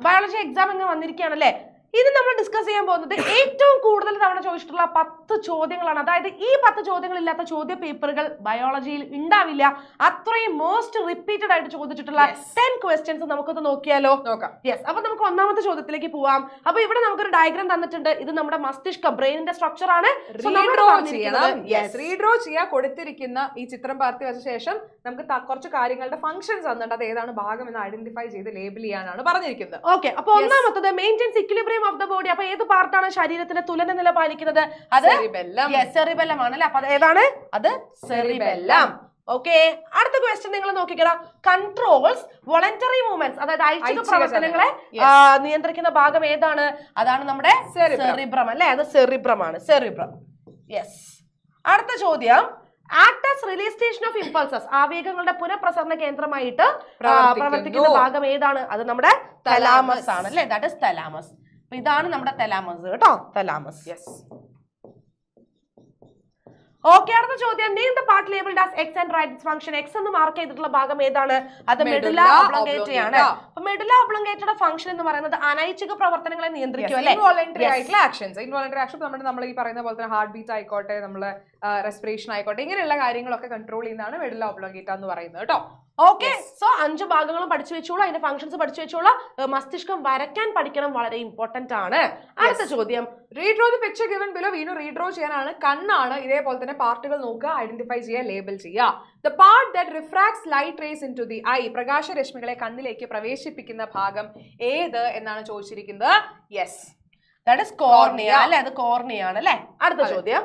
Biology exam ഇങ്ങനെ വന്നിരിക്കുകയാണല്ലേ. ഇത് നമ്മൾ ഡിസ്കസ് ചെയ്യാൻ പോകുന്നത് ഏറ്റവും കൂടുതൽ തവണ ചോദിച്ചിട്ടുള്ള 10 ചോദ്യങ്ങളാണ്. അതായത് ഈ 10 ചോദ്യങ്ങളില്ലാത്ത ചോദ്യ പേപ്പറുകൾ ബയോളജിയിൽ ഉണ്ടാവില്ല. അത്രയും മോസ്റ്റ് റിപ്പീറ്റഡ് ആയിട്ട് ചോദിച്ചിട്ടുള്ള 10 ക്വസ്റ്റ്യൻസ് നമുക്കൊന്ന് നോക്കിയാലോ? നോക്കാം. യെസ്. അപ്പൊ നമുക്ക് ഒന്നാമത്തെ ചോദ്യത്തിലേക്ക് പോവാം. അപ്പൊ ഇവിടെ നമുക്കൊരു ഡയഗ്രാം തന്നിട്ടുണ്ട്. ഇത് നമ്മുടെ മസ്തിഷ്ക ബ്രെയിനിന്റെ സ്ട്രക്ചർ ആണ്. റീഡ്രോ ചെയ്യാൻ കൊടുത്തിരിക്കുന്ന ഈ ചിത്രം പകർത്തി വെച്ച ശേഷം നമുക്ക് കുറച്ച് കാര്യങ്ങളുടെ ഫംഗ്ഷൻസ് തന്നിട്ട് അത് ഏതാണ് ഭാഗം എന്ന് ഐഡന്റിഫൈ ചെയ്ത് ലേബിൾ ചെയ്യാനാണ് പറഞ്ഞിരിക്കുന്നത്. ഓക്കെ. അപ്പൊ ഒന്നാമത്തത് maintains equilibrium of the body. അപ്പൊ ഏത് പാർട്ടാണ് ശരീരത്തിന്റെ തുലന നില പാലിക്കുന്നത്? അത് സെറിബെല്ലം ആണ് അല്ലെ. അപ്പൊ ഏതാണ് അത്? സെറിബെല്ലം. ഓക്കെ. അടുത്ത ക്വസ്റ്റ്യൻ നിങ്ങൾ നോക്കിക്കടാ. കൺട്രോൾസ് വോളണ്ടറി മൂവ്മെന്റ്സ്, അതായത് ഐച്ഛിക പ്രവർത്തനങ്ങളെ നിയന്ത്രിക്കുന്ന ഭാഗം ഏതാണ്? അതാണ് നമ്മുടെ സെറിബ്രം അല്ലെ. അത് സെറിബ്രം ആണ്. സെറിബ്രം. യെസ്. അടുത്ത ചോദ്യം, act as release station of impulses, ആവേഗങ്ങളുടെ പുനഃപ്രസരണ കേന്ദ്രമായിട്ട് പ്രവർത്തിക്കുന്ന ഭാഗം ഏതാണ്? അത് നമ്മുടെ തലാമസ് ആണ് അല്ലെ. That is thalamus. അപ്പൊ ഇതാണ് നമ്മുടെ തലാമസ് കേട്ടോ. തലാമസ്. യെസ്. ഓക്കെ. അടുത്ത ചോദ്യം, name the part labelled as X and write its function. X എന്ന് മാർക്ക് ചെയ്തിട്ടുള്ള ഭാഗം ഏതാണ്? അത് മെഡുല ഒബ്ലോംഗേറ്റ ആണ്. അപ്പൊ മെഡുല ഒബ്ലോംഗേറ്റയുടെ ഫംഗ്ഷൻ എന്ന് പറയുന്നത് അനൈച്ഛിക പ്രവർത്തനങ്ങളെ നിയന്ത്രിക്കും അല്ലെ. ഇൻവോളണ്ടറി ആയിട്ടുള്ള ആക്ഷൻസ്. ഇൻവോളണ്ടറി ആക്ഷൻ നമ്മൾ ഈ പറയുന്ന പോലെ തന്നെ ഹാർട്ട് ബീറ്റ് ആയിക്കോട്ടെ, നമ്മള് റെസ്പിറേഷൻ ആയിക്കോട്ടെ, ഇങ്ങനെയുള്ള കാര്യങ്ങളൊക്കെ കൺട്രോൾ ചെയ്യുന്നതാണ് മെഡുല ഒബ്ലോംഗേറ്റ എന്ന് പറയുന്നത് കേട്ടോ. ഓക്കെ. സോ 5 ഭാഗങ്ങളും പഠിച്ചു വെച്ചോളൂ, അതിന്റെ ഫംഗ്ഷൻസ് പഠിച്ചു വെച്ചോളൂ. മസ്തിഷ്കം വരയ്ക്കാൻ പഠിക്കണം, വളരെ ഇമ്പോർട്ടന്റ് ആണ്. അടുത്ത ചോദ്യം, redraw the picture given below. വീണ്ടും റീഡ്രോ ചെയ്യാനാണ്. കണ്ണാണ്. ഇതേപോലെ തന്നെ പാർട്ടുകൾ നോക്കുക, ഐഡന്റിഫൈ ചെയ്യുക, ലേബിൾ ചെയ്യുക. The part that refracts light rays into the eye, പ്രകാശരശ്മികളെ കണ്ണിലേക്ക് പ്രവേശിപ്പിക്കുന്ന ഭാഗം ഏത് എന്നാണ് ചോദിച്ചിരിക്കുന്നത്. യെസ്, ദാറ്റ് ഈസ് കോർണിയ അല്ലെ. അത് കോർണിയ ആണ് അല്ലെ. അടുത്ത ചോദ്യം,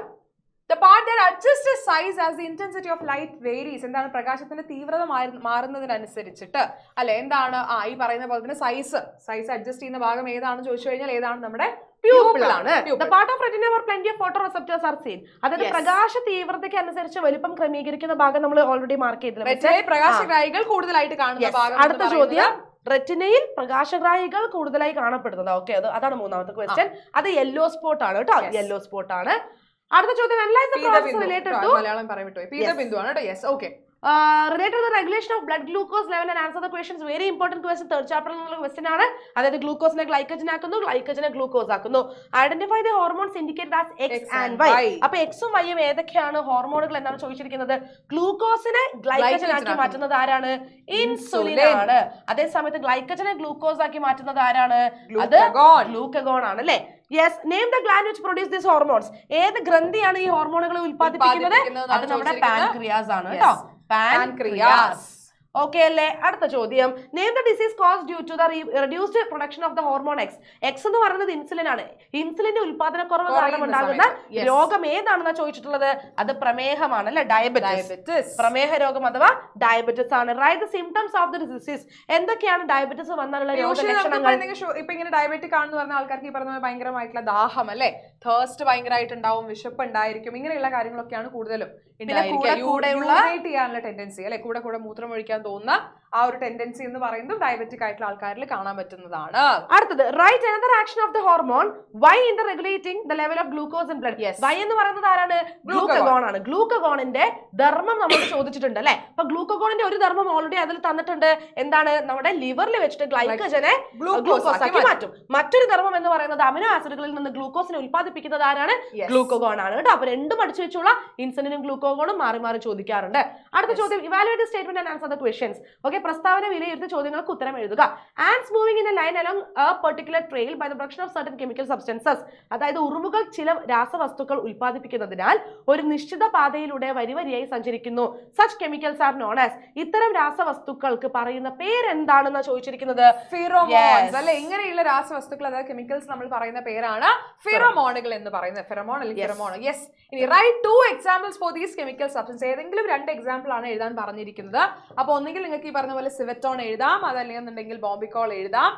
the part that adjusts its size as the intensity of light varies. എന്താണ്? പ്രകാശത്തിന്റെ തീവ്രത മാറുന്നതിനനുസരിച്ചിട്ട് അല്ലെ. എന്താണ്? ഈ പറയുന്ന പോലെ തന്നെ സൈസ് അഡ്ജസ്റ്റ് ചെയ്യുന്ന ഭാഗം ഏതാണെന്ന് ചോദിച്ചു കഴിഞ്ഞാൽ ഏതാണ്? നമ്മുടെ പ്യൂപ്പിൾ ആണ്. The part of retina where plenty of photoreceptors are seen. അതായത് പ്രകാശ തീവ്രതയ്ക്ക് അനുസരിച്ച് വലിപ്പം ക്രമീകരിക്കുന്ന ഭാഗം നമ്മൾ ഓൾറെഡി മാർക്ക് ചെയ്തിട്ടുണ്ട്. പ്രകാശഗ്രാഹികൾ കൂടുതലായിട്ട് കാണുന്ന ഭാഗം. അടുത്ത ചോദ്യം, റെറ്റിനയിൽ പ്രകാശഗ്രാഹികൾ കൂടുതലായി കാണപ്പെടുന്നത്. ഓക്കെ. അതാണ് മൂന്നാമത്തെ ക്വസ്റ്റ്യൻ. അത് യെല്ലോ സ്പോട്ട് ആണ് കേട്ടോ. യെല്ലോ സ്പോട്ട് ആണ്. അടുത്ത ചോദ്യം, മലയാളം പറയട്ടോ. പീതബിന്ദു ആണ്. Yes. Okay. Related to the regulation of blood glucose level and answer the questions. Very important question. Third chapter എന്നുള്ള ക്വസ്റ്റ്യൻ ആണ്. അതായത് ഗ്ലൂക്കോസിനെ ഗ്ലൈക്കജൻ ആക്കുന്നു, ഗ്ലൈക്കജനെ ഗ്ലൂക്കോസ് ആക്കുന്നു. Identify the hormones indicated as X and Y. അപ്പൊ എക്സും വൈയും ഏതൊക്കെയാണ് ഹോർമോണുകൾ എന്നാണ് ചോദിച്ചിരിക്കുന്നത്. ഗ്ലൂക്കോസിനെ ഗ്ലൈക്കജൻ ആക്കി മാറ്റുന്നത് ആരാണ്? ഇൻസുലിൻ ആണ്. അതേ സമയത്ത് ഗ്ലൈക്കജനെ ഗ്ലൂക്കോസ് ആക്കി മാറ്റുന്നത് ആരാണ്? അത് ഗ്ലൂക്കഗോൺ ആണ് അല്ലെ. Yes. Name the gland which produce these hormones. ഏത് ഗ്രന്ഥിയാണ് ഈ ഹോർമോണുകളെ ഉൽപ്പാദിപ്പിക്കുന്നത്? അത് നമ്മുടെ പാൻക്രിയാസ് ആണ് കേട്ടോ. പാൻക്രിയാസ്. ഓക്കെ അല്ലേ. അടുത്ത ചോദ്യം, name the disease cause due to the reduced production of the hormone X. X എന്ന് പറയുന്നത് ഇൻസുലിൻ ആണ്. ഇൻസുലിന്റെ ഉൽപാദനക്കുറവ് കാരണം ഉണ്ടാകുന്ന രോഗം ഏതാണെന്നാണ് ചോദിച്ചിട്ടുള്ളത്. അത് പ്രമേഹമാണ് അല്ലെ. ഡയബറ്റിസ്. പ്രമേഹ രോഗം അഥവാ ഡയബറ്റിസ് ആണ്. Write the symptoms of the disease. എന്തൊക്കെയാണ് ഡയബറ്റിസ് വന്നാലുള്ള രോഗലക്ഷണങ്ങൾ? ഇപ്പൊ ഇങ്ങനെ ഡയബറ്റിക് ആണെന്ന് പറഞ്ഞ ആൾക്കാർക്ക് ഈ പറഞ്ഞ ഭയങ്കരമായിട്ടുള്ള ദാഹം അല്ലെ, തേഴ്സ്റ്റ് ഭയങ്കരമായിട്ടുണ്ടാവും, വിശപ്പ് ഉണ്ടായിരിക്കും, ഇങ്ങനെയുള്ള കാര്യങ്ങളൊക്കെയാണ് കൂടുതലും ചെയ്യാനുള്ള ടെൻഡൻസി അല്ലെ. കൂടെ മൂത്രം ഒഴിക്കാൻ തോന്നുന്ന ആ ഒരു ടെൻഡൻസി എന്ന് പറയുന്നത് ഡയബറ്റിക് ആയിട്ടുള്ള ആൾക്കാരിൽ കാണാൻ പറ്റുന്നതാണ്. അടുത്തത്, write another action of the hormone Y in the regulating the level of glucose in blood. Y എന്ന് പറയുന്നത് ആരാണ്? ഗ്ലൂക്കഗോൺ ആണ്. ഗ്ലൂക്കഗോണിന്റെ ധർമ്മം നമ്മൾ ചോദിച്ചിട്ടുണ്ട് അല്ലെ. അപ്പൊ ഗ്ലൂക്കഗോണിന്റെ ഒരു ധർമ്മം ഓൾറെഡി അതിൽ തന്നിട്ടുണ്ട്. എന്താണ്? നമ്മുടെ ലിവറിൽ വെച്ചിട്ട് ഗ്ലൈക്കജനെ ഗ്ലൂക്കോസ് ആക്കി മാറ്റും. മറ്റൊരു ധർമ്മം എന്ന് പറയുന്നത് അമിനോ ആസിഡുകളിൽ നിന്ന് ഗ്ലൂക്കോസിനെ ഉൽപ്പാദിപ്പിക്കുന്നത് ആരാണ്? ഗ്ലൂക്കഗോൺ ആണ് കേട്ടോ. അപ്പൊ രണ്ടും പഠിച്ചു വെച്ചോളാം. ഇൻസുലിനും ഗ്ലൂക്കോഗോണും മാറി ചോദിക്കാറുണ്ട്. അടുത്ത ചോദ്യം, evaluate statement and answer the questions. Okay. പ്രസ്താവന വിലയിരുത്തി ചോദ്യങ്ങൾക്ക് ഉത്തരം എഴുതുക. Ants moving in a line along a particular trail by the production of certain chemical substances. അതായത് ഉറുമ്പുകൾ ചില രാസവസ്തുക്കൾ ഉൽപ്പാദിപ്പിക്കുന്നതിനാൽ ഒരു നിശ്ചിത പാതയിലൂടെ വരിവരിയായി സഞ്ചരിക്കുന്നു. Such chemicals are known as. ഇത്തരം രാസവസ്തുക്കൾക്ക് പറയുന്ന പേരെന്താണെന്ന് ചോദിച്ചിരിക്കുന്നത്. ഫിറോമോൺസ് അല്ലെ. ഇങ്ങനെയുള്ള രാസവസ്തുക്കൾ അതായത് കെമിക്കൽസ് നമ്മൾ പറയുന്ന പേരാണ് ഫിറോമോണുകൾ എന്ന് പറയുന്നത്. ഫെറമോൺ അല്ലെങ്കിൽ ഫിറമോൺ. യെസ്. ഇനി right 2 examples for these chemical substances. ഏതെങ്കിലും 2 എക്സാമ്പിൾ ആണ് എഴുതാൻ പറഞ്ഞിരിക്കുന്നത്. അപ്പൊ ഒന്നുകിൽ നിങ്ങൾക്ക് ഈ പറഞ്ഞ പോലെ സിവറ്റോൺ എഴുതാം, അതല്ലെങ്കിൽ ബോംബിക്കോൾ എഴുതാം,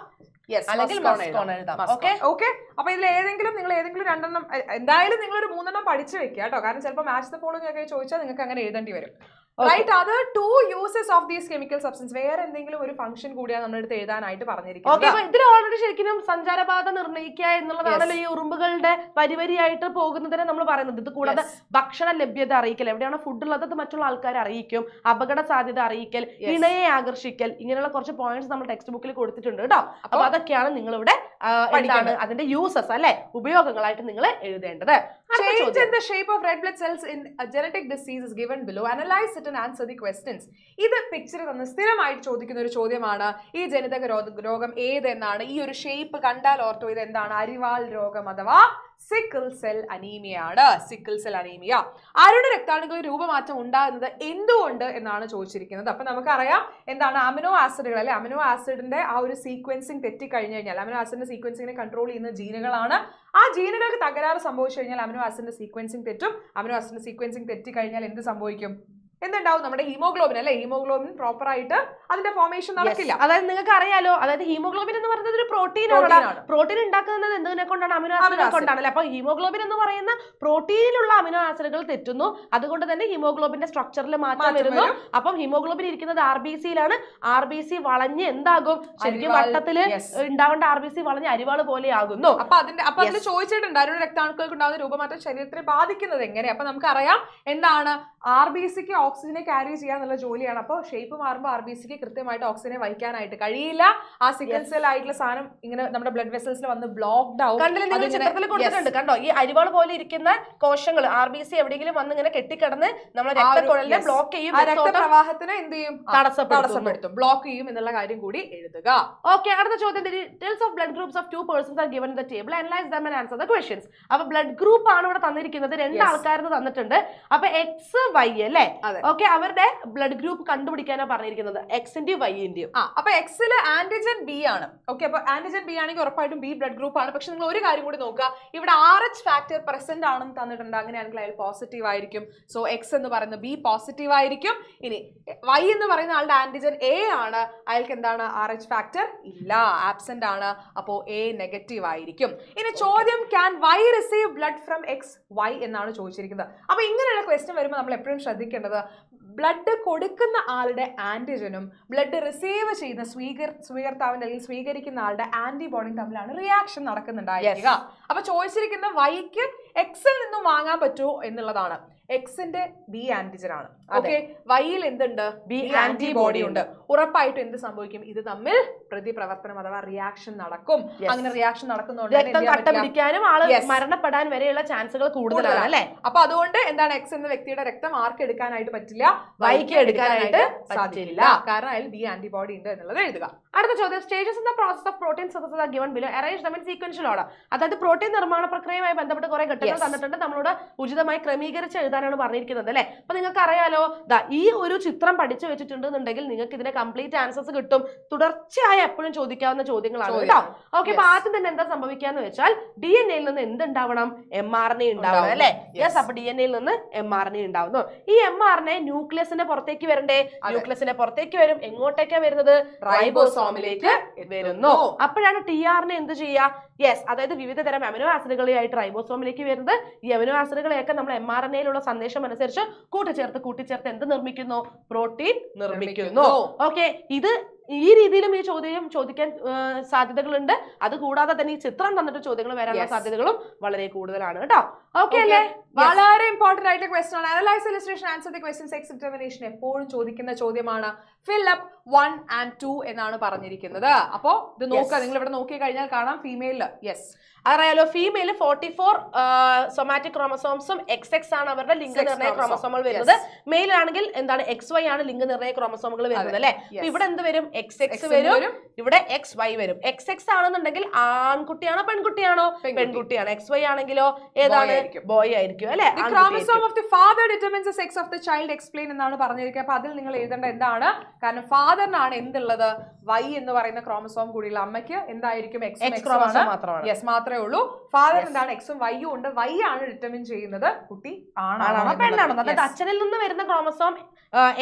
ഓക്കെ. അപ്പൊ ഇതിൽ നിങ്ങൾ ഏതെങ്കിലും 2 എണ്ണം, എന്തായാലും നിങ്ങൾ ഒരു 3 എണ്ണം പഠിച്ചു വെക്കുക കേട്ടോ. കാരണം ചിലപ്പോൾ മാച്ച് ദ ഫോളോയിങ് ഒക്കെ ചോദിച്ചാൽ നിങ്ങൾക്ക് അങ്ങനെ എഴുതേണ്ടി വരും. Write other 2 uses of these chemical substance. വേറെ എന്തെങ്കിലും ഒരു ഫംഗ്ഷൻ കൂടിയാണ് നമ്മുടെ അടുത്ത് എഴുതാനായിട്ട് പറഞ്ഞിരിക്കുന്നത്. ഇതിൽ ഓൾറെഡി ശരിക്കും സഞ്ചാരപാത നിർണ്ണയിക്കുക എന്നുള്ളതാണല്ലോ ഈ ഉറുമ്പുകളുടെ വരിവരിയായിട്ട് പോകുന്നതിനെ നമ്മൾ പറയുന്നത്. ഇത് കൂടാതെ ഭക്ഷണ ലഭ്യത അറിയിക്കൽ, എവിടെയാണ് ഫുഡ് ഉള്ളത് അത് മറ്റുള്ള ആൾക്കാരെ അറിയിക്കും, അപകട സാധ്യത അറിയിക്കൽ, ഇണയെ ആകർഷിക്കൽ, ഇങ്ങനെയുള്ള കുറച്ച് പോയിന്റ്സ് നമ്മൾ ടെക്സ്റ്റ് ബുക്കിൽ കൊടുത്തിട്ടുണ്ട് കേട്ടോ. അപ്പൊ അതൊക്കെയാണ് നിങ്ങൾ ഇവിടെ എന്താണ് അതിന്റെ യൂസസ് അല്ലെ, ഉപയോഗങ്ങളായിട്ട് നിങ്ങൾ എഴുതേണ്ടത്. Change in the shape of red blood cells in a genetic disease is given below. Analyze it and answer the questions. ഇത് പിക്ചർ തന്ന് സ്ഥിരമായിട്ട് ചോദിക്കുന്ന ഒരു ചോദ്യമാണ്. ഈ ജനിതക രോഗം ഏതെന്നാണ്. ഈ ഒരു ഷേപ്പ് കണ്ടാൽ ഓർത്തോ ഇത് എന്താണ്? അരിവാൾ രോഗം അഥവാ സിക്കിൾ സെൽ അനീമിയ ആണ്. Sickle cell anaemia. ആരുടെ രക്താണുക്കളിൽ രൂപമാറ്റം ഉണ്ടാകുന്നത് എന്തുകൊണ്ട് എന്നാണ് ചോദിച്ചിരിക്കുന്നത്. അപ്പൊ നമുക്കറിയാം എന്താണ് അമിനോ ആസിഡുകൾ അല്ലെ, അമിനോ ആസിഡിന്റെ ആ ഒരു സീക്വൻസിങ് തെറ്റിക്കഴിഞ്ഞു കഴിഞ്ഞാൽ, അമിനോ ആസിഡിന്റെ സീക്വൻസിങ്ങിനെ കൺട്രോൾ ചെയ്യുന്ന ജീനുകളാണ്. ആ ജീനുകൾക്ക് തകരാറ് സംഭവിച്ചു കഴിഞ്ഞാൽ അമിനോ ആസിഡിന്റെ സീക്വൻസിങ് തെറ്റും. അമിനോ ആസിഡിന്റെ സീക്വൻസിങ് തെറ്റിക്കഴിഞ്ഞാൽ എന്ത് സംഭവിക്കും? എന്തുണ്ടാവും? നമ്മുടെ ഹീമോഗ്ലോബിൻ അല്ലെ, ഹീമോഗ്ലോബിൻ പ്രോപ്പർ ആയിട്ട് അതിന്റെ ഫോർമേഷൻ നടക്കില്ല. അതായത് നിങ്ങൾക്ക് അറിയാലോ, അതായത് ഹീമോഗ്ലോബിൻ എന്ന് പറയുന്നത് ഒരു പ്രോട്ടീൻ ആണ്. പ്രോട്ടീൻ ഉണ്ടാക്കുന്നത് എന്തിനെ കൊണ്ടാണ്? അമിനോ ആസിഡുകൾ കൊണ്ടാണല്ലേ. അപ്പൊ ഹീമോഗ്ലോബിൻ എന്ന് പറയുന്ന പ്രോട്ടീനിലുള്ള അമിനോ ആസിഡുകൾ തെറ്റുന്നു, അതുകൊണ്ട് തന്നെ ഹീമോഗ്ലോബിന്റെ സ്ട്രക്ചറിൽ മാറ്റം വരുന്നു. അപ്പം ഹീമോഗ്ലോബിൻ ഇരിക്കുന്നത് RBC യിലാണ്. RBC വളഞ്ഞ് എന്താകും? ശരിക്കും വട്ടത്തില് ഉണ്ടാവേണ്ട RBC വളഞ്ഞ് അരിവാള് പോലെ ആകുന്നു. അപ്പൊ അതിൽ ചോദിച്ചിട്ടുണ്ട് അരുടെ രക്താണുക്കൾക്ക് ഉണ്ടാകുന്ന രൂപമാറ്റം ശരീരത്തിനെ ബാധിക്കുന്നത് എങ്ങനെ. അപ്പൊ നമുക്കറിയാം എന്താണ് RBCക്ക് ഓക്സിജനെ ക്യാരി ചെയ്യാന്നുള്ള ജോലിയാണ്. അപ്പോൾ ഷേപ്പ് മാറുമ്പോൾ RBCക്ക് കൃത്യമായിട്ട് ഓക്സിജനെ വഹിക്കാനായിട്ട് കഴിയില്ല. ആ സിക്കിൾ സെൽ ആയിട്ടുള്ള സാധനം ഇങ്ങനെ നമ്മുടെ ബ്ലഡ് വെസൽസിൽ വന്ന് ബ്ലോക്ക്ഡ് ആവും. കൊടുത്തിട്ടുണ്ട് കണ്ടോ, ഈ അരിവാൾ പോലെ ഇരിക്കുന്ന കോശങ്ങൾ RBC എവിടെയെങ്കിലും വന്ന് ഇങ്ങനെ കെട്ടിക്കിടന്ന് നമ്മുടെ രക്തക്കുഴലിനെ ബ്ലോക്ക് ചെയ്യും, രക്തപ്രവാഹത്തിനെ എന്ത് ചെയ്യും? തടസ്സപ്പെടുത്തും, ബ്ലോക്ക് ചെയ്യും എന്നുള്ള കാര്യം കൂടി എഴുതുക. ഓക്കെ, അടുത്ത ചോദ്യം. Details of blood groups of 2 persons are given in the table. Analyze them and answer the questions. അപ്പൊ ബ്ലഡ് ഗ്രൂപ്പ് ആണ് ഇവിടെ തന്നിരിക്കുന്നത്, 2 ആൾക്കാർക്ക് തന്നിട്ടുണ്ട്. അപ്പൊ XY അല്ലേ, ഓക്കെ, അവരുടെ ബ്ലഡ് ഗ്രൂപ്പ് കണ്ടുപിടിക്കാനാണ് പറഞ്ഞിരിക്കുന്നത്, എക്സിന്റെയും വൈന്റെയും. അപ്പൊ എക്സില് ആന്റിജൻ B ആണ്. ഓക്കെ, അപ്പൊ ആന്റിജൻ B ആണെങ്കിൽ ഉറപ്പായിട്ടും B ബ്ലഡ് ഗ്രൂപ്പ് ആണ്. പക്ഷെ നിങ്ങൾ ഒരു കാര്യം കൂടി നോക്കുക, ഇവിടെ RH ഫാക്ടർ പ്രസന്റ് ആണെന്ന് തന്നിട്ടുണ്ട്. അങ്ങനെയാണെങ്കിൽ അയാൾ പോസിറ്റീവ് ആയിരിക്കും. സോ എക്സ് എന്ന് പറയുന്നത് B പോസിറ്റീവ് ആയിരിക്കും. ഇനി Y എന്ന് പറയുന്ന ആളുടെ ആന്റിജൻ A ആണ്, അയാൾക്ക് എന്താണ്? RH ഫാക്ടർ ഇല്ല, ആബ്സെന്റ് ആണ്. അപ്പോ A നെഗറ്റീവ് ആയിരിക്കും. ഇനി ചോദ്യം, can Y receive blood from XY എന്നാണ് ചോദിച്ചിരിക്കുന്നത്. അപ്പൊ ഇങ്ങനെയുള്ള ക്വസ്റ്റ്യൻ വരുമ്പോൾ നമ്മൾ എപ്പോഴും ശ്രദ്ധിക്കേണ്ടത് ബ്ലഡ് കൊടുക്കുന്ന ആളുടെ ആന്റിജനും ബ്ലഡ് റിസീവ് ചെയ്യുന്ന സ്വീകർത്താവിന്റെ അല്ലെങ്കിൽ സ്വീകരിക്കുന്ന ആളുടെ ആന്റിബോഡിയും തമ്മിലാണ് റിയാക്ഷൻ നടക്കുന്നുണ്ടായിരിക്കുക. അപ്പൊ ചോദിച്ചിരിക്കുന്ന Yക്ക് എക്സിൽ നിന്നും വാങ്ങാൻ പറ്റുമോ എന്നുള്ളതാണ്. എക്സിന്റെ B ആന്റിജൻ ആണ്. ഓക്കെ, Yയിൽ എന്തുണ്ട്? B ആന്റിബോഡി ഉണ്ട്. ഉറപ്പായിട്ടും എന്ത് സംഭവിക്കും? ഇത് തമ്മിൽ പ്രതിപ്രവർത്തനം അഥവാ റിയാക്ഷൻ നടക്കും. അങ്ങനെ റിയാക്ഷൻ നടക്കുന്നതുകൊണ്ട് ആള് മരണപ്പെടാൻ വരെയുള്ള ചാൻസുകൾ കൂടുതലാണ് അല്ലെ. അപ്പൊ അതുകൊണ്ട് എന്താണ്, എക്സ് എന്ന വ്യക്തിയുടെ രക്തം ആർക്ക് എടുക്കാനായിട്ട് പറ്റില്ല? Yക്ക് എടുക്കാനായിട്ട് സാധിക്കില്ല. കാരണം അതിൽ B ആന്റിബോഡി ഉണ്ട് എന്നുള്ളത് എഴുതുക. അടുത്ത ചോദ്യം, stages in the process of protein synthesis R given below. Arrange them in sequential order. അതായത് പ്രോട്ടീൻ നിർമ്മാണ പ്രക്രിയയുമായി ബന്ധപ്പെട്ട് കുറെ ഘട്ടങ്ങൾ തന്നിട്ടുണ്ട്, നമ്മളോട് ഉചിതമായി ക്രമീകരിച്ച് എഴുതാനാണ് പറഞ്ഞിരിക്കുന്നത് അല്ലെ. അപ്പൊ നിങ്ങൾക്ക് അറിയാലോ, ഈ ഒരു ചിത്രം പഠിച്ചു വെച്ചിട്ടുണ്ടെന്നുണ്ടെങ്കിൽ നിങ്ങൾക്ക് ഇതിന്റെ കംപ്ലീറ്റ് ആൻസേഴ്സ് കിട്ടും. തുടർച്ചയായി എപ്പോഴും ചോദിക്കാവുന്ന ചോദ്യങ്ങളാണ് കേട്ടോ. ഓക്കെ, അപ്പൊ ആദ്യം തന്നെ എന്താ സംഭവിക്കാന്ന് വെച്ചാൽ DNA-യിൽ നിന്ന് എന്തുണ്ടാവണം? mRNA ഉണ്ടാവണം അല്ലെ. യെസ്, അപ്പൊ DNA-യിൽ നിന്ന് mRNA ഉണ്ടാവുന്നു. ഈ mRNA ന്യൂക്ലിയസിന്റെ പുറത്തേക്ക് വരണ്ടേ? ന്യൂക്ലിയസിന്റെ പുറത്തേക്ക് വരും. എങ്ങോട്ടേക്കാ വരുന്നത്? റൈബോസോമിലേക്ക് വരുന്നു. അപ്പോഴാണ് tRNA എന്ത് ചെയ്യുക? യെസ്, അതായത് വിവിധ തരം അമിനോ ആസിഡുകളായിട്ട് റൈബോസോമിലേക്ക് വരുന്നത്. ഈ അമിനോ ആസിഡുകളെയൊക്കെ നമ്മൾ mRNA-യിലുള്ള സന്ദേശം അനുസരിച്ച് കൂട്ടിച്ചേർത്ത് എന്ത് നിർമ്മിക്കുന്നു? പ്രോട്ടീൻ നിർമ്മിക്കുന്നു. ഓക്കെ, ഇത് ഈ രീതിയിലും ഈ ചോദ്യം ചോദിക്കാൻ സാധ്യതകളുണ്ട്. അതുകൂടാതെ തന്നെ ഈ ചിത്രം തന്നിട്ട് ചോദ്യങ്ങൾ വരാനുള്ള സാധ്യതകളും വളരെ കൂടുതലാണ് കേട്ടോ. ഓക്കെ അല്ലേ? വളരെ ഇമ്പോർട്ടന്റ് ആയിട്ടുള്ള ക്വസ്റ്റൻ ആണ്. Analyse, illustration, answer the question, sex determination എപ്പോഴും ചോദിക്കുന്ന ചോദ്യമാണ്. ഫിൽ അപ്പ് 1 and 2 എന്നാണ് പറഞ്ഞിരിക്കുന്നത്. അപ്പോ ഇത് നോക്കുക, നിങ്ങൾ ഇവിടെ നോക്കി കഴിഞ്ഞാൽ കാണാം ഫീമെയില്. യെസ്, അറിയാലോ, ഫീമെയിൽ 44 സൊമാറ്റിക് ക്രോമസോംസും XX ആണ് അവരുടെ ലിംഗനിർണ്ണയ ക്രോമസോമുകൾ വരുന്നത്. മെയിൽ ആണെങ്കിൽ എന്താണ്? XY ആണ് ലിംഗനിർണ്ണയ ക്രോമസോമുകൾ വരുന്നത് അല്ലെ. ഇവിടെ എന്ത് വരും? XX വരും, ഇവിടെ XY വരും. XX ആണെന്നുണ്ടെങ്കിൽ ആൺകുട്ടിയാണോ പെൺകുട്ടിയാണോ? പെൺകുട്ടിയാണ്. XY ആണെങ്കിലോ ഏതാണ്? ബോയ് ആയിരിക്കും അല്ലെ. Chromosome of the father determines the sex of the child explain എന്നാണ് പറഞ്ഞിരിക്കുന്നത്. അപ്പൊ അതിൽ നിങ്ങൾ എഴുതേണ്ട എന്താണ്? കാരണം ഫാദറിനാണ് എന്തുള്ളത് വൈ എന്ന് പറയുന്ന ക്രോമസോം കൂടിയുള്ള അമ്മയ്ക്ക് എന്തായിരിക്കും എക്സ് ക്രോമസോം മാത്രമാണ്. യെസ് മാത്രമേ ഉള്ളൂ. ഫാദർ എന്താണ് എക്സും വൈയും ഉണ്ട്. വൈ ആണ് ഡിറ്റർമിൻ ചെയ്യുന്നത് കുട്ടി ആണാണോ പെണ്ണാണോ. അതായത് അച്ഛനിൽ നിന്ന് വരുന്ന ക്രോമസോം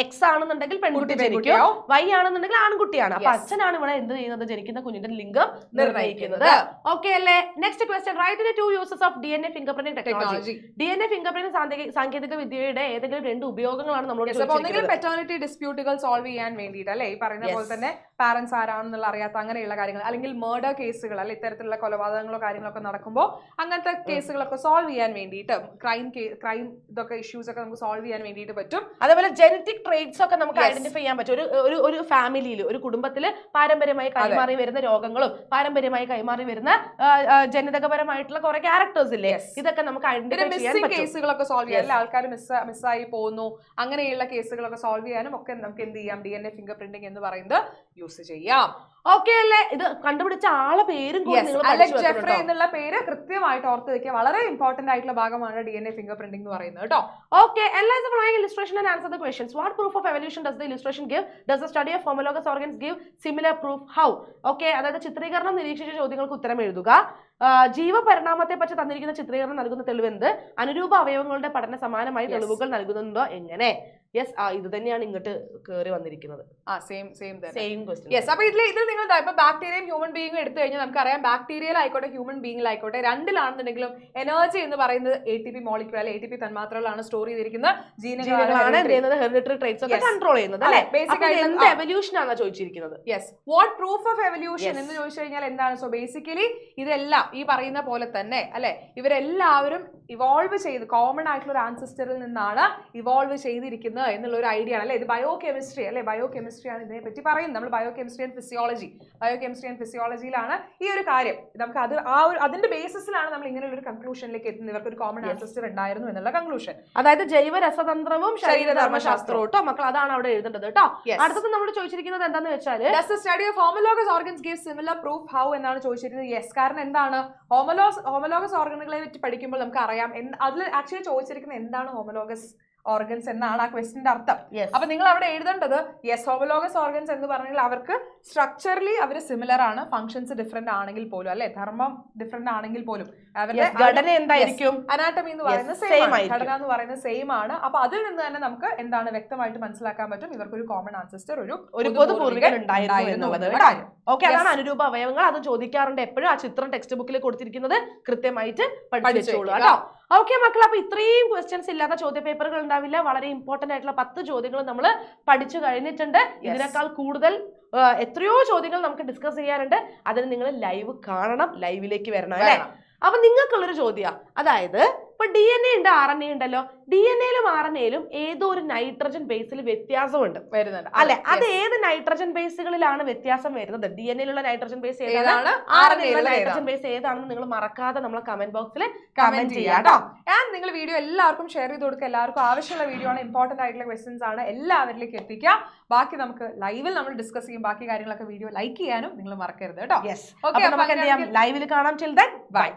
എക്സ് ആണെന്നുണ്ടെങ്കിൽ പെൺകുട്ടി ജനിക്കും, വൈ ആണെന്നുണ്ടെങ്കിൽ ആൺകുട്ടിയാണ്. അപ്പൊ അച്ഛനാണ് ഇവിടെ എന്ത് ചെയ്യുന്നത്, ജനിക്കുന്ന കുഞ്ഞിന്റെ ലിംഗം നിർണ്ണയിക്കുന്നത്. ഓക്കെ അല്ലേ? Next question, write the 2 uses of DNA fingerprinting technology. DNA fingerprinting സാങ്കേതിക വിദ്യയുടെ ഏതെങ്കിലും 2 ഉപയോഗങ്ങളാണ് നമ്മളോട് ചോദിച്ചിരിക്കുന്നത്. പെറ്റേണിറ്റി ഡിസ്പ്യൂട്ടുകൾ സോൾവ് ചെയ്യാൻ വേണ്ടിയിട്ട് അല്ലെ, ഈ പറയുന്ന പോലെ തന്നെ പാരന്റ്സ് ആരാണെന്നുള്ള അറിയാത്ത അങ്ങനെയുള്ള കാര്യങ്ങൾ, അല്ലെങ്കിൽ മർഡർ കേസുകൾ അല്ലെ, ഇത്തരത്തിലുള്ള കൊലപാതകങ്ങളോ കാര്യങ്ങളൊക്കെ നടക്കുമ്പോൾ അങ്ങനത്തെ കേസുകളൊക്കെ സോൾവ് ചെയ്യാൻ വേണ്ടിയിട്ട്, ക്രൈം ഇതൊക്കെ ഇഷ്യൂസ് ഒക്കെ നമുക്ക് സോൾവ് ചെയ്യാൻ വേണ്ടിയിട്ട് പറ്റും. അതേപോലെ ജനറ്റിക് ട്രേറ്റ്സ് ഒക്കെ നമുക്ക് ഐഡന്റിഫൈ ചെയ്യാൻ പറ്റും. ഒരു ഫാമിലിയിൽ, ഒരു കുടുംബത്തിൽ പാരമ്പര്യമായി കൈമാറി വരുന്ന രോഗങ്ങളും പാരമ്പര്യമായി കൈമാറി വരുന്ന ജനിതകപരമായിട്ടുള്ള കുറെ ക്യാരക്ടേഴ്സ് ഇല്ലേ, ഇതൊക്കെ നമുക്ക് ഐഡന്റിഫൈ ചെയ്യാൻ പറ്റും. കേസുകളൊക്കെ സോൾവ് ചെയ്യാൻ, ആൾക്കാർ മിസ്സായി പോകുന്നു, അങ്ങനെയുള്ള കേസുകളൊക്കെ സോൾവ് ചെയ്യാനും ഒക്കെ നമുക്ക് എന്ത് ചെയ്യാം, DNA ഫിംഗർ പ്രിന്റിംഗ് എന്ന് പറയുന്നത് യൂസ് ചെയ്യാം. ഓക്കെ അല്ലേ? ഇത് കണ്ടുപിടിച്ച ആളെ പേരും അലക്സ് ജെഫ്രി എന്നുള്ള പേര് കൃത്യമായിട്ട് ഓർത്ത് വെക്കുക. വളരെ ഇമ്പോർട്ടന്റ് ആയിട്ടുള്ള ഭാഗമാണ് DNA ഫിംഗർ പ്രിന്റിംഗ് എന്ന് പറയുന്നത് കേട്ടോ. Okay, analyze the following illustration and answer the questions. What proof of evolution does the illustration give? Does the study of homologous organs give similar proof? How? Okay, അതായത് ചിത്രീകരണം നിരീക്ഷിച്ച ചോദ്യങ്ങൾക്ക് ഉത്തരം എഴുതുക. ജീവപരിണാമത്തെ പറ്റി തന്നിരിക്കുന്ന ചിത്രീകരണം നൽകുന്ന തെളിവെന്ത്? അനുരൂപ അവയവങ്ങളുടെ പഠന സമാനമായി തെളിവുകൾ നൽകുന്നുണ്ടോ എങ്ങനെ? യെസ്, ഇത് തന്നെയാണ് ഇങ്ങോട്ട് കയറി വന്നിരിക്കുന്നത്. Same question. യെസ്, അപ്പൊ ഇതിൽ നിങ്ങൾ ഇപ്പൊ ബാക്ടീരിയയും ഹ്യൂമൻ ബീയിങ്ങും എടുത്തു കഴിഞ്ഞാൽ നമുക്കറിയാം, ബാക്ടീരിയയിലായിക്കോട്ടെ ഹ്യൂമൻ ബീയിങ്ങിലായിക്കോട്ടെ രണ്ടിലാണെന്നുണ്ടെങ്കിലും എനർജി എന്ന് പറയുന്നത് ATP മോളിക്യൂൾ അല്ലെ ATP തന്മാത്രകളാണ് സ്റ്റോർ ചെയ്തിരിക്കുന്നത്. ജീനുകളാണ് ഹെറിഡിറ്ററി ട്രേറ്റ്സ് ഒക്കെ കൺട്രോൾ ചെയ്യുന്നത് അല്ലെ. ബേസിക്കലി എവല്യൂഷൻ ആണ് ചോദിച്ചിരിക്കുന്നത്. Yes, what proof of evolution എന്ന് ചോദിച്ചു കഴിഞ്ഞാൽ എന്താണ്? സോ ബേസിക്കലി ഇതെല്ലാം ഈ പറയുന്ന പോലെ തന്നെ അല്ലെ, ഇവരെല്ലാവരും ഇവോൾവ് ചെയ്ത് കോമൺ ആയിട്ടുള്ള ഒരു ആൻസിസ്റ്ററിൽ നിന്നാണ് ഇവോൾവ് ചെയ്തിരിക്കുന്നത് എന്നുള്ള ഒരു ഐഡിയ ആണ് അല്ലെ. ഇത് ബയോകെമിസ്ട്രി അല്ലെ, ബയോകെമിസ്ട്രി ആണ് ഇതിനെ പറ്റി പറയുന്നത്. നമ്മൾ ബയോകെമിസ്ട്രി ആൻഡ് ഫിസിയോളജിയിലാണ് ഈ ഒരു കാര്യം. നമുക്ക് അതിന്റെ ബേസിസിലാണ് നമ്മൾ ഇങ്ങനെയുള്ള ഒരു കൺക്ലൂഷനിലേക്ക് എത്തുന്നത്. ഇവർക്ക് ഒരു കോമൺ ആൻസിസ്റ്റർ ഉണ്ടായിരുന്നു എന്നുള്ള കൺക്ലൂഷൻ. അതായത് ജൈവരസതന്ത്രവും ശരീരധർമ്മശാസ്ത്രവും കേട്ടോ മക്കൾ, അതാണ് അവിടെ എഴുതേണ്ടത് കേട്ടോ. അടുത്തത് നമ്മൾ ചോദിച്ചിരിക്കുന്നത് എന്താന്ന് വെച്ചാൽ, does the study of homologous organs give similar proof? How എന്നാണ് ചോദിച്ചിരിക്കുന്നത്. യെസ്, കാരണം എന്താണ്, ഹോമോലോഗസ് ഓർഗനുകളെ പറ്റി പഠിക്കുമ്പോൾ നമുക്ക് അറിയാം, അതിൽ ആക്ച്വലി ചോദിച്ചിരിക്കുന്നത് എന്താണ് ഹോമോലോഗസ് ഓർഗൻസ് എന്നാണ് ആ ക്വസ്റ്റിന്റെ അർത്ഥം. അപ്പൊ നിങ്ങൾ അവിടെ എഴുതേണ്ടത് യെസ്, ഹോമോലോഗസ് ഓർഗൻസ് എന്ന് പറഞ്ഞാൽ അവർക്ക് സ്ട്രക്ചറലി അവർ സിമിലർ ആണ്, ഫംഗ്ഷൻസ് ഡിഫറെന്റ് ആണെങ്കിൽ പോലും അല്ലെ, ധർമ്മം ഡിഫറെന്റ് ആണെങ്കിൽ പോലും അവരുടെ ഘടന എന്തായിരിക്കും, അനാട്ടമി എന്ന് പറയുന്നത് സെയിം ആണ്, ഘടന എന്ന് പറയുന്നത് സെയിം ആണ്. അപ്പൊ അതിൽ നിന്ന് തന്നെ നമുക്ക് എന്താണ് വ്യക്തമായിട്ട് മനസ്സിലാക്കാൻ പറ്റും, ഇവർക്ക് ഒരു കോമൺ ആൻസിസ്റ്റർ, ഒരു പൊതുപൂർവികൻ ഉണ്ടായിരുന്നു എന്നുള്ളത് കാര്യം. ഓക്കെ, അതാണ് അനുരൂപ അവയവങ്ങൾ. അത് ചോദിക്കാറുണ്ട് എപ്പോഴും. ആ ചിത്രം ടെക്സ്റ്റ് ബുക്കിൽ കൊടുത്തിരിക്കുന്നത് കൃത്യമായിട്ട് പഠിച്ചോളൂ കേട്ടോ. ഓക്കെ മക്കൾ, അപ്പൊ ഇത്രയും ക്വസ്റ്റ്യൻസ് ഇല്ലാത്ത ചോദ്യ പേപ്പറുകൾ ഉണ്ടാവില്ല. വളരെ ഇമ്പോർട്ടന്റ് ആയിട്ടുള്ള 10 ചോദ്യങ്ങൾ നമ്മൾ പഠിച്ചു കഴിഞ്ഞിട്ടുണ്ട്. ഇതിനേക്കാൾ കൂടുതൽ എത്രയോ ചോദ്യങ്ങൾ നമുക്ക് ഡിസ്കസ് ചെയ്യാനുണ്ട്. അതിന് നിങ്ങൾ ലൈവ് കാണണം, ലൈവിലേക്ക് വരണം അല്ലെ. അപ്പൊ നിങ്ങൾക്കുള്ളൊരു ചോദ്യം, അതായത് ഇപ്പൊ DNA ഉണ്ട്, RNA ഉണ്ടല്ലോ. DNA-യിലും RNA-യിലും ഏതോ ഒരു നൈട്രജൻ ബേസിൽ വ്യത്യാസമുണ്ട് വരുന്നുണ്ട് അല്ലെ. അത് ഏത് നൈട്രജൻ ബേസുകളിലാണ് വ്യത്യാസം വരുന്നത്? DNA-യിലുള്ള നൈട്രജൻ ബേസ് ഏതാണ്, RNA-യിലുള്ള നൈട്രജൻ ബേസ് ഏതാണെന്ന് നിങ്ങൾ മറക്കാതെ നമ്മളെ കമന്റ് ബോക്സിൽ കമന്റ് ചെയ്യാം കേട്ടോ. ആൻഡ് നിങ്ങൾ വീഡിയോ എല്ലാവർക്കും ഷെയർ ചെയ്ത് കൊടുക്കുക. എല്ലാവർക്കും ആവശ്യമുള്ള വീഡിയോ ആണ്, ഇമ്പോർട്ടന്റ് ആയിട്ടുള്ള ക്വസ്റ്റ്യൻസ് ആണ്, എല്ലാവരിലേക്ക് എത്തിക്കുക. ബാക്കി നമുക്ക് ലൈവിൽ നമ്മൾ ഡിസ്കസ് ചെയ്യും. ബാക്കി കാര്യങ്ങളൊക്കെ വീഡിയോ ലൈക്ക് ചെയ്യാനും നിങ്ങൾ മറക്കരുത് കേട്ടോ. യെസ്, ഓക്കെ, നമുക്ക് എന്ത് ചെയ്യാം, ലൈവിൽ കാണാം. Till then bye.